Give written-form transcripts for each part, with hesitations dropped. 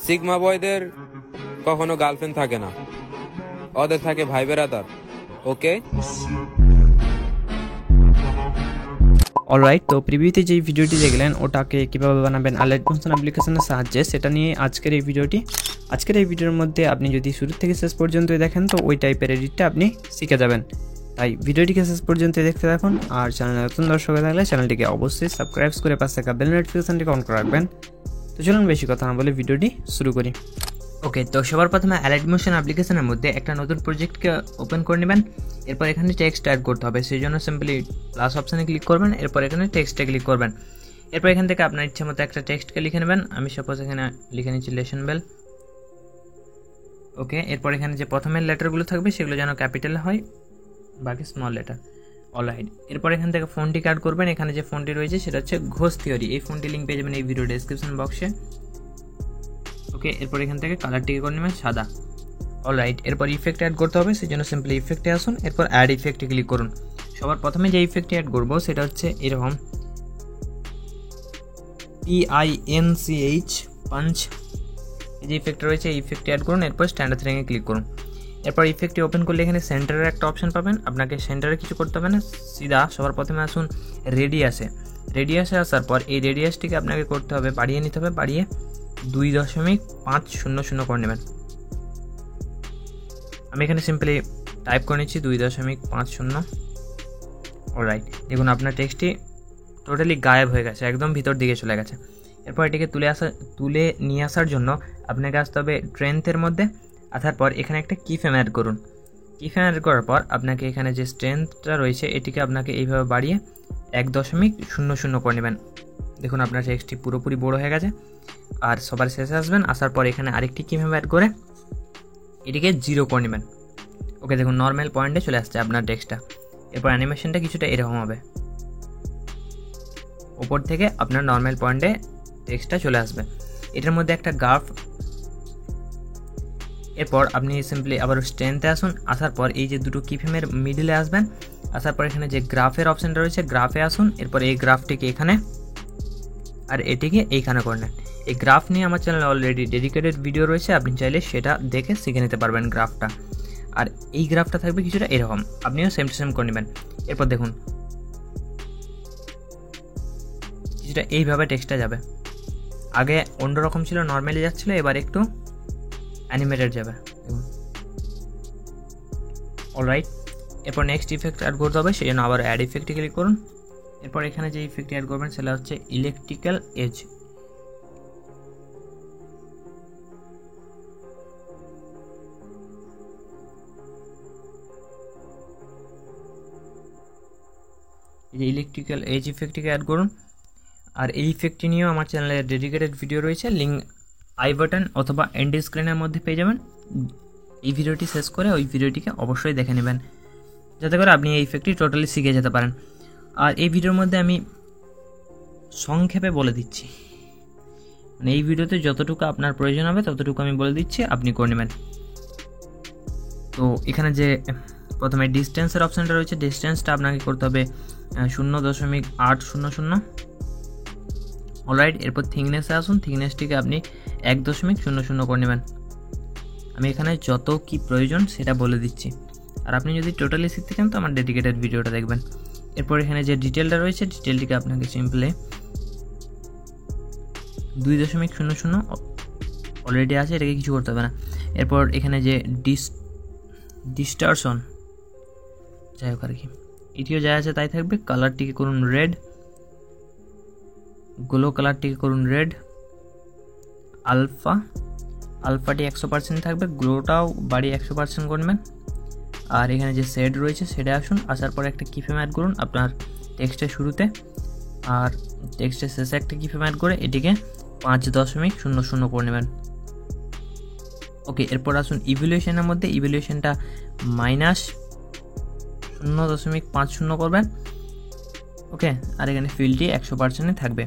Sigma বয়দের কখনো girlfriend থাকে না, ওদের থাকে ভাই বেরাদার। ওকে, অলরাইট, তো প্রিভিউতে যেই ভিডিওটি দেখলেন ওটাকে কীভাবে বানাবেন আলাইট মোশন অ্যাপ্লিকেশনের সাহায্যে, সেটা নিয়ে আজকের এই ভিডিওটি। আজকের এই ভিডিওর মধ্যে আপনি যদি শুরু থেকে শেষ পর্যন্ত দেখেন তো ওই টাইপের এডিটটা আপনি শিখে যাবেন। তাই ভিডিওটিকে শেষ পর্যন্ত দেখতে থাকুন। আর চ্যানেলে নতুন দর্শক হয়ে থাকলে চ্যানেলটিকে অবশ্যই সাবস্ক্রাইব করে পাশে থাকা বেল নোটিফিকেশনটিকে অন করে রাখবেন। তো চলুন বেশি কথা না বলে ভিডিওটি শুরু করি। ওকে, তো সবার প্রথমে আলাইট মোশন অ্যাপ্লিকেশনের মধ্যে একটা নতুন প্রজেক্টকে ওপেন করে নেবেন। এরপর এখানে টেক্সট অ্যাড করতে হবে, সেই জন্য সিম্পলি প্লাস অপশানে ক্লিক করবেন। এরপর এখানে টেক্সটে ক্লিক করবেন। এরপর এখান থেকে আপনার ইচ্ছে মতো একটা টেক্সটকে লিখে নেবেন। আমি সাপোজ এখানে লিখে নিচ্ছি লেসন বেল। ওকে, এরপর এখানে যে প্রথমের লেটারগুলো থাকবে সেগুলো যেন ক্যাপিটাল হয়, বাকি স্মল লেটার। অলরাইট, এরপর এখান থেকে ফোনটিকে অ্যাড করবেন। এখানে যে ফোনটি রয়েছে সেটা হচ্ছে ঘোষ থিওরি। এই ফোনটি লিঙ্ক পেয়ে যাবেন এই ভিডিও ডেসক্রিপশন বক্সে। ওকে, এরপর এখান থেকে কালারটিকে করে নেবেন সাদা। অলরাইট, এরপর ইফেক্ট অ্যাড করতে হবে, সেই জন্য সিম্পলি ইফেক্টে আসুন। এরপর অ্যাড ইফেক্টে ক্লিক করুন। সবার প্রথমে যে ইফেক্টটি অ্যাড করবো সেটা হচ্ছে এরকম PINCH পাঞ্চ। এই যে ইফেক্ট রয়েছে এই ইফেক্টটি অ্যাড করুন। এরপর স্ট্যান্ডার্ড থ্রিংয়ে ক্লিক করুন। এরপর ইফেক্টটি ওপেন করলে এখানে সেন্টারের একটা অপশন পাবেন। আপনাকে সেন্টারে কিছু করতে হবে না, সিধা সবার প্রথমে আসুন রেডিয়াসে। রেডিয়াসে আসার পর এই রেডিয়াসটিকে আপনাকে করতে হবে বাড়িয়ে নিতে হবে, বাড়িয়ে 2.500 করে নেবেন। আমি এখানে সিম্পলি টাইপ করে নিচ্ছি 2.50। অলরাইট, দেখুন আপনার টেক্সটটি টোটালি গায়েব হয়ে গেছে, একদম ভিতর দিকে চলে গেছে। এরপর এটিকে তুলে নিয়ে আসার জন্য আপনাকে আসতে হবে স্ট্রেংথের মধ্যে। আসার পর এখানে একটা কি ফ্রেম অ্যাড করুন। কি ফ্রেম অ্যাড করার পর আপনাকে এখানে যে স্ট্রেংথটা রয়েছে এটিকে আপনাকে এইভাবে বাড়িয়ে 1.00 করে নেবেন। দেখুন আপনার টেক্সটটি পুরোপুরি বড় হয়ে গেছে। আর সবার শেষে আসবেন, আসার পর এখানে আরেকটি কি ফ্রেম অ্যাড করে এটিকে 0 করে নেবেন। ওকে, দেখুন নর্মাল পয়েন্টে চলে আসছে আপনার টেক্সটটা। এরপর অ্যানিমেশনটা কিছুটা এরকম হবে, ওপর থেকে আপনার নর্মাল পয়েন্টে টেক্সটটা চলে আসবে। এটার মধ্যে একটা গ্রাফ। এরপর আপনি সিম্পলি আবার স্ট্রেংথে আসুন। আসার পর এই যে দুটো কি ফ্রেমের মিডলে আসবেন। আসার পর এখানে যে গ্রাফের অপশানটা রয়েছে গ্রাফে আসুন। এরপর এই গ্রাফটিকে এখানে আর এটিকে এইখানে করে নেন। এই গ্রাফ নিয়ে আমার চ্যানেলে অলরেডি ডেডিকেটেড ভিডিও রয়েছে, আপনি চাইলে সেটা দেখে শিখে নিতে পারবেন গ্রাফটা। আর এই গ্রাফটা থাকবে কিছুটা এরকম, আপনিও সেম টু সেম করে নেবেন। এরপর দেখুন কিছুটা এইভাবে টেক্সটটা যাবে। আগে অন্যরকম ছিল, নর্মালি যাচ্ছিল, এবার একটু অ্যানিমেটেড যাবে। দেখুন, অলরাইট, এরপর নেক্সট ইফেক্ট অ্যাড করতে হবে, সেই জন্য আবার অ্যাড ইফেক্টে ক্লিক করুন। এরপর এখানে যে ইফেক্টটি অ্যাড করবেন সেটা হচ্ছে ইলেকট্রিক্যাল এজ। এই যে ইলেকট্রিক্যাল এজ ইফেক্টটিকে অ্যাড করুন। আর এই ইফেক্টটি নিয়েও আমার চ্যানেলে ডেডিকেটেড ভিডিও রয়েছে, লিঙ্ক আই বাটন অথবা এন্ড স্ক্রিনের মধ্যে পেয়ে যাবেন। এই ভিডিওটি শেষ করে ওই ভিডিওটিকে অবশ্যই দেখে নেবেন, যাতে করে আপনি এই ইফেক্টটি টোটালি শিখে যেতে পারেন। আর এই ভিডিওর মধ্যে আমি সংক্ষেপে বলে দিচ্ছি, মানে এই ভিডিওতে যতটুকু আপনার প্রয়োজন হবে ততটুকু আমি বলে দিচ্ছি, আপনি করে নেবেন। তো এখানে যে প্রথমে ডিস্টেন্সের অপশানটা রয়েছে, ডিস্টেন্সটা আপনাকে করতে হবে 0.800। অলরাইট, এরপর থিকনেসে আসুন। থিকনেসটিকে আপনি 1.00 করে নেবেন। আমি এখানে যত কি প্রয়োজন সেটা বলে দিচ্ছি, আর আপনি যদি টোটালি শিখতে চান তো আমার ডেডিকেটেড ভিডিওটা দেখবেন। এরপর এখানে যে ডিটেলটা রয়েছে ডিটেলটিকে আপনাকে সিম্পলি 2.00 অলরেডি আছে, এটাকে কিছু করতে হবে না। এরপর এখানে যে ডিস্টারশন, যাই হোক আর কি, এটিও যা আছে তাই থাকবে। কালারটিকে করুন রেড, গ্লো কালারটিকে করুন রেড। আলফাটি 100% থাকবে, গ্লোটাও বাড়ি 100% করবেন। আর এখানে যে শেড রয়েছে শেডে আসুন। আসার পরে একটা কি ফ্রেম অ্যাড করুন আপনার টেক্সটের শুরুতে, আর টেক্সটের শেষে একটা কি ফ্রেম অ্যাড করে এটিকে 5.00 করে নেবেন। ওকে, এরপর আসুন ইভ্যালুয়েশনের মধ্যে। ইভ্যালুয়েশনটা -0.50 করবেন। ওকে, আর এখানে ফিল্ডটি 100% থাকবে।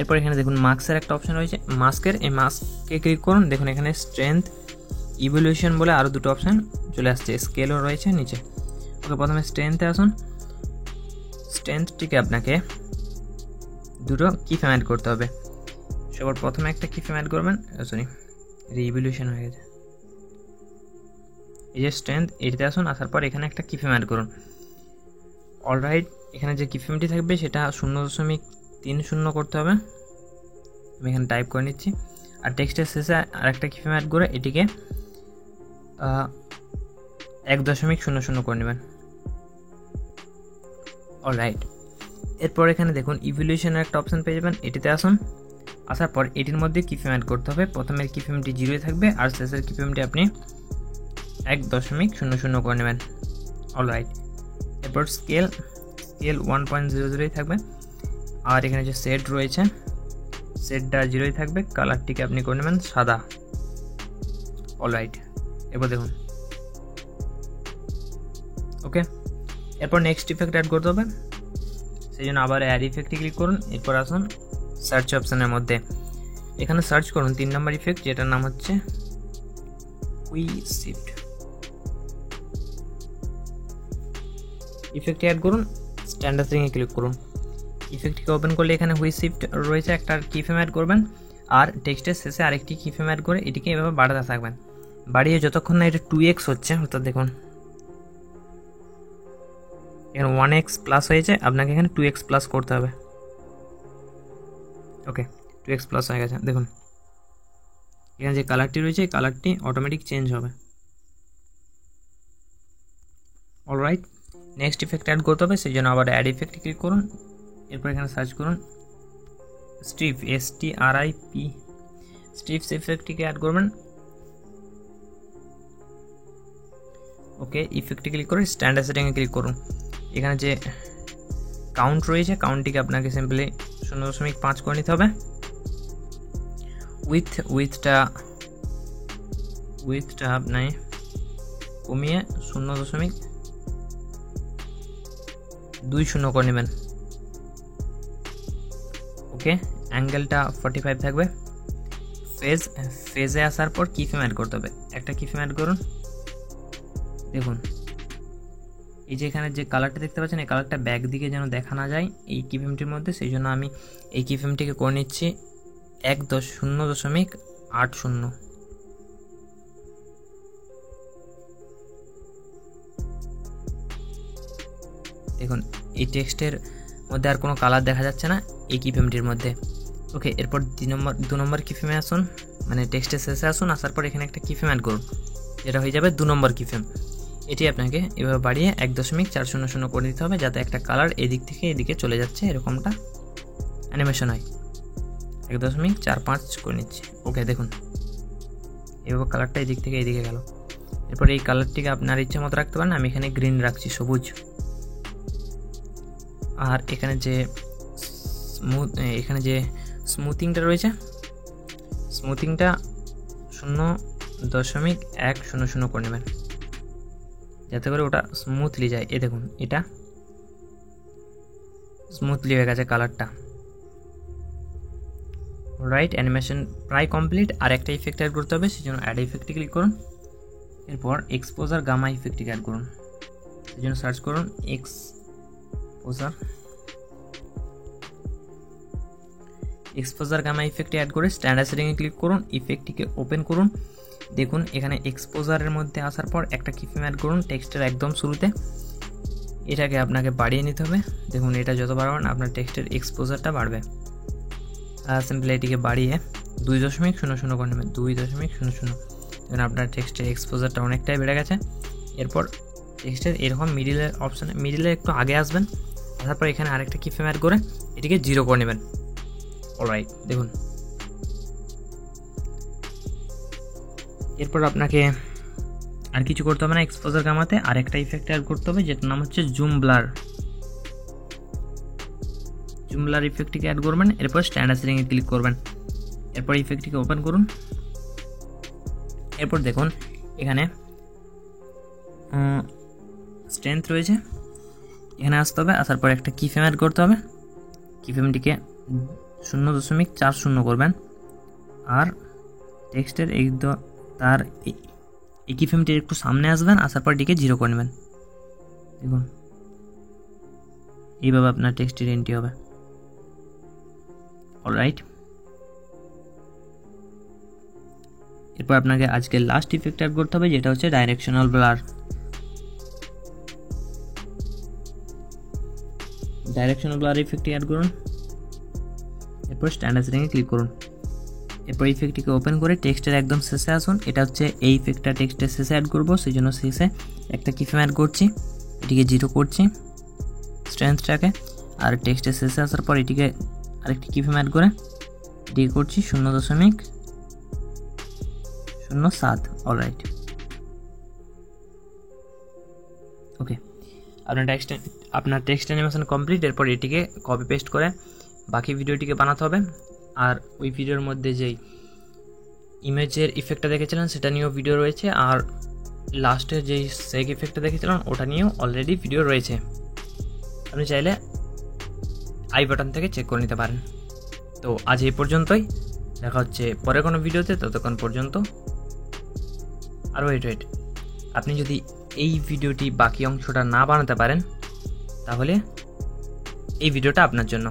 এরপর এখানে দেখুন মার্কসের একটা অপশন রয়েছে, মাস্কের। এই মাস্ককে ক্লিক করুন। দেখুন এখানে স্ট্রেংথ, ইভ্যালুয়েশন বলে আরও দুটো অপশান চলে আসছে, স্কেলও রয়েছে নিচে। ওকে, প্রথমে স্ট্রেংথে আসুন। স্ট্রেংথটিকে আপনাকে দুটো কি ফ্রেম অ্যাড করতে হবে। সবার প্রথমে একটা কি ফ্রেম অ্যাড করবেন, সরি রিভলিউশন হয়ে গেছে, এই যে স্ট্রেংথ এটাতে আসুন, আসার পর এখানে একটা কি ফ্রেম অ্যাড করুন। অলরাইট, এখানে যে কি ফ্রেমটি থাকবে সেটা 0.30 করতে হবে, আমি এখানে টাইপ করে নিচ্ছি। আর টেক্সটের শেষে আরেকটা কি ফ্রেম অ্যাড করে এটিকে 1.00 করে নেবেন। অলরাইট, এরপর এখানে দেখুন ইভলিউশনের একটা অপশন পেয়ে যাবেন, এটিতে আসুন। আসার পর এটির মধ্যে কি ফ্রেম অ্যাড করতে হবে, প্রথমের কি ফ্রেমটি 0 থাকবে আর শেষের কি ফ্রেমটি আপনি 1.00 করে নেবেন। অলরাইট, এরপর স্কেল 1.00 থাকবে, আর এখানে যে সেট রয়েছে সেটটা 0 থাকবে, কালারটিকে আপনি করে নেবেন সাদা। অলরাইট, এরপর দেখুন ওকে। এরপর নেক্সট ইফেক্ট অ্যাড করতে হবে, সেই জন্য আবার অ্যাড ইফেক্টে ক্লিক করুন। এরপর আসুন সার্চ অপশানের মধ্যে, এখানে সার্চ করুন 3 নম্বর ইফেক্ট, যেটার নাম হচ্ছে হুই শিফট। ইফেক্টে অ্যাড করুন, স্ট্যান্ডার্ড সেটিংয়ে ক্লিক করুন। ইফেক্টটিকে ওপেন করলে এখানে হুই শিফট রয়েছে, একটা কি ফ্রেম অ্যাড করবেন আর টেক্সটের শেষে আরেকটি কি ফ্রেম অ্যাড করে এটিকে এভাবে বাড়াতে থাকবেন, বাড়িয়ে যতক্ষণ না এটা 2x হচ্ছে, অর্থাৎ দেখুন এখানে 1x প্লাস হয়েছে, আপনাকে এখানে 2x প্লাস করতে হবে। ওকে, 2x প্লাস হয়ে গেছে, দেখুন এখানে যে কালারটি রয়েছে এই কালারটি অটোমেটিক চেঞ্জ হবে। অলরাইট, নেক্সট ইফেক্ট অ্যাড করতে হবে, সেই জন্য আবার অ্যাড ইফেক্টে ক্লিক করুন। এরপর এখানে সার্চ করুন স্ট্রিপ, STRIP, স্ট্রিপস ইফেক্টটিকে অ্যাড করবেন। ওকে, ইফেক্টে ক্লিক করে স্ট্যান্ডার্ড সেটিংয়ে ক্লিক করুন। এখানে যে কাউন্ট রয়েছে কাউন্টটিকে আপনাকে সিম্পলি 0.5 করে নিতে হবে। উইথটা আপনি কমিয়ে 0.20 করে নেবেন। ওকে, অ্যাঙ্গেলটা 45 থাকবে। ফেজে আসার পর কি ফ্রেম অ্যাড করতে হবে, একটা কি ফ্রেম অ্যাড করুন। দেখুন এই যে এখানে যে কালারটা দেখতে পাচ্ছেন এই কালারটা ব্যাক দিকে যেন দেখা না যায় এই কি ফ্রেমটির মধ্যে, সেই জন্য আমি এই কি ফ্রেমটিকে করে নিচ্ছি 0.80। দেখুন এই টেক্সটের মধ্যে আর কোনো কালার দেখা যাচ্ছে না এই কি ফ্রেমটির মধ্যে। ওকে, এরপর 2 নম্বর কি ফ্রেমে আসুন, মানে টেক্সটের শেষে আসুন, আসার পর এখানে একটা কি ফ্রেম অ্যাড করুন, যেটা হয়ে যাবে 2 নম্বর কি ফ্রেম। এটি আপনাকে এভাবে বাড়িয়ে 1.400 করে দিতে হবে, যাতে একটা কালার এদিক থেকে এদিকে চলে যাচ্ছে এরকমটা অ্যানিমেশন হয়। 1.45 করে নিচ্ছি। ওকে, দেখুন এভাবে কালারটা এদিক থেকে এদিকে গেল। এরপর এই কালারটিকে আপনার ইচ্ছে মতো রাখতে পারেন, আমি এখানে গ্রিন রাখছি, সবুজ। আর এখানে যে স্মুথিংটা রয়েছে স্মুথিংটা 0.100 করে নেবেন, যাতে করে ওটা স্মুথলি যায়। এ দেখুন এটা স্মুথলি হয়ে গেছে কালারটা। রাইট, অ্যানিমেশন প্রায় কমপ্লিট। আর একটা ইফেক্ট অ্যাড করতে হবে, সেই জন্য অ্যাড ইফেক্টে ক্লিক করুন। এরপর এক্সপোজার গামা ইফেক্টটিকে অ্যাড করুন, সেই জন্য সার্চ করুন এক্সপোজার গামা ইফেক্টটি অ্যাড করে স্ট্যান্ডার্ড সেটিংয়ে ক্লিক করুন, ইফেক্টটিকে ওপেন করুন। দেখুন এখানে এক্সপোজারের মধ্যে আসার পর একটা কি ফ্রেম অ্যাড করুন টেক্সটের একদম শুরুতে, এটাকে আপনাকে বাড়িয়ে নিতে হবে। দেখুন এটা যত বাড়াবেন আপনার টেক্সটের এক্সপোজারটা বাড়বে। সিম্পলি এটিকে বাড়িয়ে 2.00 করে নেবেন, 2.00। দেখুন আপনার টেক্সটের এক্সপোজারটা অনেকটাই বেড়ে গেছে। এরপর টেক্সটের এরকম মিডিলের অপশানে মিডিলে একটু আগে আসবেন, আসার পর এখানে আরেকটা কি ফ্রেম অ্যাড করে এটিকে 0 করে নেবেন। অলরাইট, দেখুন এরপর আপনাকে আর কিছু করতে হবে না, এক্সপোজার গামাতে আরেকটা ইফেক্ট অ্যাড করতে হবে, যেটার নাম হচ্ছে জুম ব্লার ইফেক্টটিকে অ্যাড করবেন। এরপর স্ট্যান্ডার্ড সেটিংয়ে ক্লিক করবেন, এরপর ইফেক্টটিকে ওপেন করুন। এরপর দেখুন এখানে স্ট্রেংথ রয়েছে, এখানে আসতে হবে, আসার পর একটা কি ফ্রেম অ্যাড করতে হবে, কি ফ্রেমটিকে 0.40 করবেন। আর টেক্সটের তার এই কি ফ্রেমটির একটু সামনে আসবেন, আসার পর এটিকে 0 করে নেবেন। দেখুন এইভাবে আপনার টেক্সটের এন্ট্রি হবে। অলরাইট, এরপর আপনাকে আজকে লাস্ট ইফেক্ট অ্যাড করতে হবে, যেটা হচ্ছে ডাইরেকশনাল ব্লার। ডাইরেকশনাল ব্লার ইফেক্টটি অ্যাড করুন, এরপর স্ট্যান্ডার্ড সেটিংয়ে ক্লিক করুন। এরপর ইফেক্টটিকে ওপেন করে টেক্সটের একদম শেষে আসুন। এটা হচ্ছে এই ইফেক্টটা টেক্সটের শেষে অ্যাড করবো, সেই জন্য শেষে একটা কিফ্রেম অ্যাড করছি, এটিকে 0 করছি স্ট্রেংথটাকে, আর টেক্সটের শেষে আসার পর এটিকে আরেকটি কিফ্রেম অ্যাড করে এটিকে করছি 0.07। অলরাইট, ওকে, আপনার টেক্সট অ্যানিমেশন কমপ্লিট। এরপর এটিকে কপি পেস্ট করে বাকি ভিডিওটিকে বানাতে হবে। আর ওই ভিডিওর মধ্যে যেই ইমেজের ইফেক্টটা দেখেছিলেন সেটা নিয়েও ভিডিও রয়েছে, আর লাস্টে যেই সেক ইফেক্টটা দেখেছিলেন ওটা নিয়েও অলরেডি ভিডিও রয়েছে। আপনি চাইলে আই বাটন থেকে চেক করে নিতে পারেন। তো আজ এই পর্যন্তই, দেখা হচ্ছে পরে কোনো ভিডিওতে। ততক্ষণ পর্যন্ত আর ওয়েট, আপনি যদি এই ভিডিওটি বাকি অংশটা না বানাতে পারেন তাহলে এই ভিডিওটা আপনার জন্য।